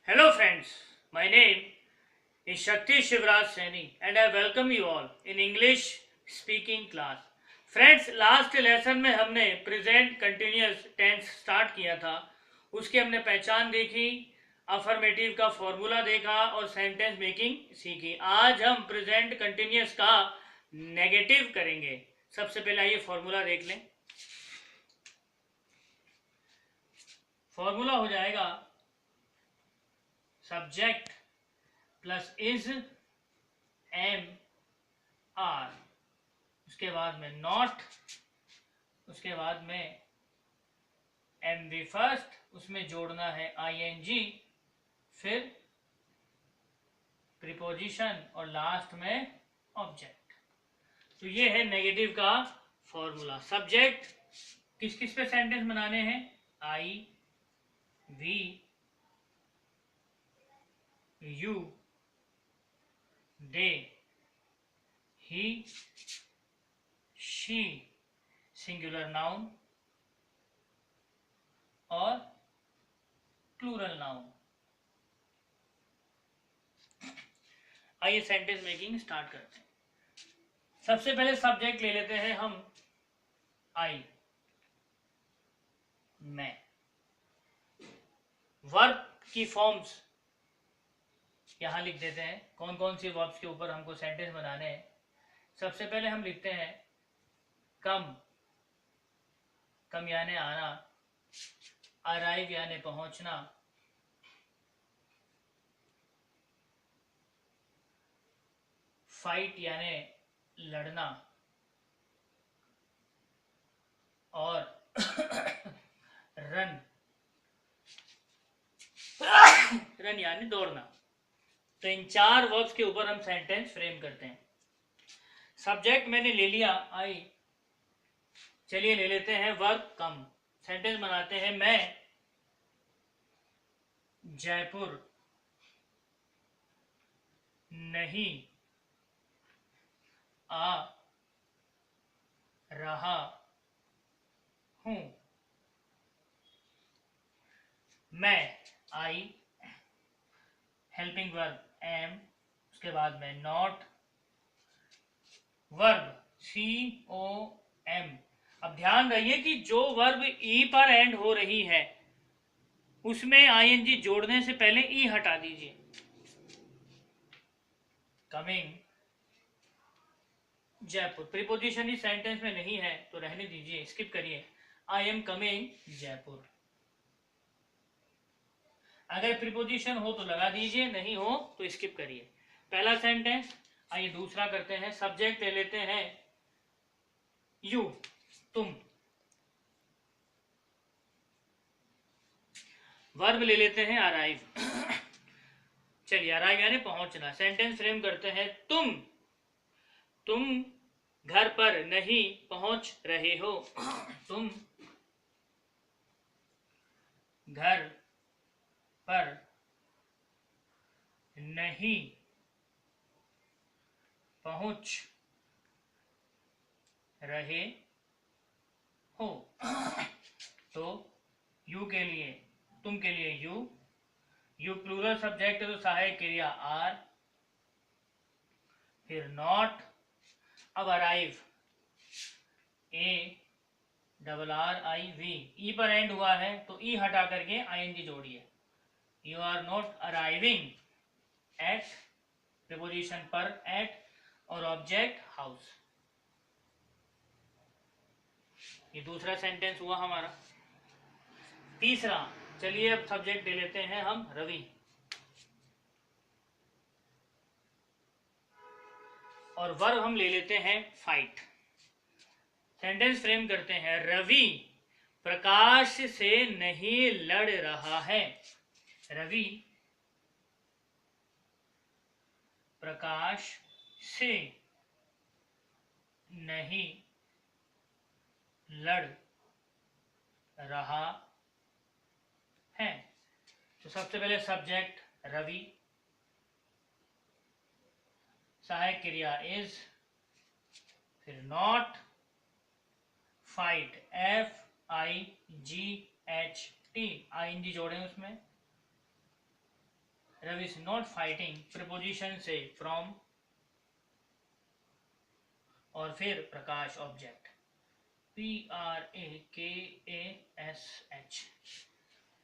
Hello friends, my name is Shakti Shivraj Saini and I welcome you all in English speaking class. Friends, last lesson में हमने present continuous tense start किया था. उसकी हमने पहचान देखी, अफर्मेटिव का फॉर्मूला देखा और सेंटेंस मेकिंग सीखी. आज हम प्रेजेंट कंटिन्यूस का नेगेटिव करेंगे. सबसे पहले आइए फॉर्मूला देख लें. फॉर्मूला हो जाएगा subject plus is am are, उसके बाद में नॉट, उसके बाद में एम वी फर्स्ट, उसमें जोड़ना है आई एन जी, फिर प्रीपोजिशन और लास्ट में ऑब्जेक्ट. तो ये है नेगेटिव का फॉर्मूला. सब्जेक्ट किस किस पे सेंटेंस बनाने हैं? I, we, you, they, he, she, singular noun और प्लूरल नाउन. आइए सेंटेंस मेकिंग स्टार्ट करते हैं. सबसे पहले सब्जेक्ट ले लेते हैं हम आई, मैं. वर्ब की फॉर्म्स यहां लिख देते हैं. कौन कौन सी वर्ब्स के ऊपर हमको सेंटेंस बनाने हैं. सबसे पहले हम लिखते हैं कम, कम यानी आना. अराइव यानी पहुंचना. फाइट यानी लड़ना. और रन, रन यानी दौड़ना. तो इन चार वर्ब्स के ऊपर हम सेंटेंस फ्रेम करते हैं. सब्जेक्ट मैंने ले लिया आई. चलिए ले लेते हैं वर्ब कम. सेंटेंस बनाते हैं मैं जयपुर नहीं आ रहा हूं. मैं आई, हेल्पिंग वर्ब एम, उसके बाद में not, verb C O M. अब ध्यान रहिए कि जो वर्ब ई पर एंड हो रही है उसमें आईएनजी जोड़ने से पहले ई हटा दीजिए. कमिंग जयपुर. प्रीपोजिशन इस सेंटेंस में नहीं है तो रहने दीजिए, स्किप करिए. I am coming Jaipur. अगर प्रीपोजिशन हो तो लगा दीजिए, नहीं हो तो स्किप करिए. पहला सेंटेंस. आइए दूसरा करते हैं. सब्जेक्ट ले लेते हैं यू, तुम. वर्ब ले लेते हैं अराइव. चलिए अराइव यानी पहुंचना. सेंटेंस फ्रेम करते हैं तुम घर पर नहीं पहुंच रहे हो. तुम घर पर नहीं पहुंच रहे हो. तो यू के लिए, तुम के लिए यू, यू प्लूरल सब्जेक्ट है तो सहायक क्रिया आर, फिर नॉट. अब arrive A double R I V, E पर एंड हुआ है तो ई हटा करके आईएनजी जोड़िए. You are not arriving at, preposition पर एट और ऑब्जेक्ट हाउस. ये दूसरा सेंटेंस हुआ हमारा. तीसरा. चलिए अब सब्जेक्ट ले लेते हैं हम रवि और वर्ब हम ले लेते हैं फाइट. सेंटेंस फ्रेम करते हैं रवि प्रकाश से नहीं लड़ रहा है. रवि प्रकाश से नहीं लड़ रहा है. तो सबसे पहले सब्जेक्ट रवि, सहायक क्रिया इज, फिर not, fight F I G H T, I N G जोड़े उसमें, Ravi is not fighting preposition से फ्रॉम और फिर प्रकाश ऑब्जेक्ट PRAKASH।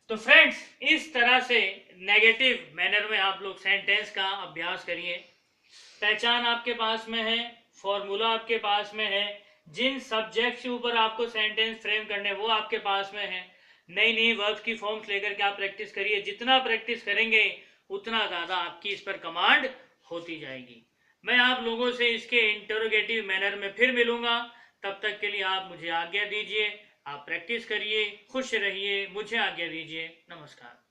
तो फ्रेंड्स इस तरह से नेगेटिव मैनर में आप लोग सेंटेंस का अभ्यास करिए। पहचान आपके पास में है, फॉर्मूला आपके पास में है, जिन सब्जेक्ट के ऊपर आपको सेंटेंस फ्रेम करने वो आपके पास में है। नई नई वर्ब्स की फॉर्म्स लेकर के आप प्रैक्टिस करिए। जितना प्रैक्टिस करेंगे उतना ज़्यादा आपकी इस पर कमांड होती जाएगी। मैं आप लोगों से इसके इंटरोगेटिव मैनर में फिर मिलूंगा। तब तक के लिए आप मुझे आज्ञा दीजिए। आप प्रैक्टिस करिए, खुश रहिए, मुझे आज्ञा दीजिए। नमस्कार।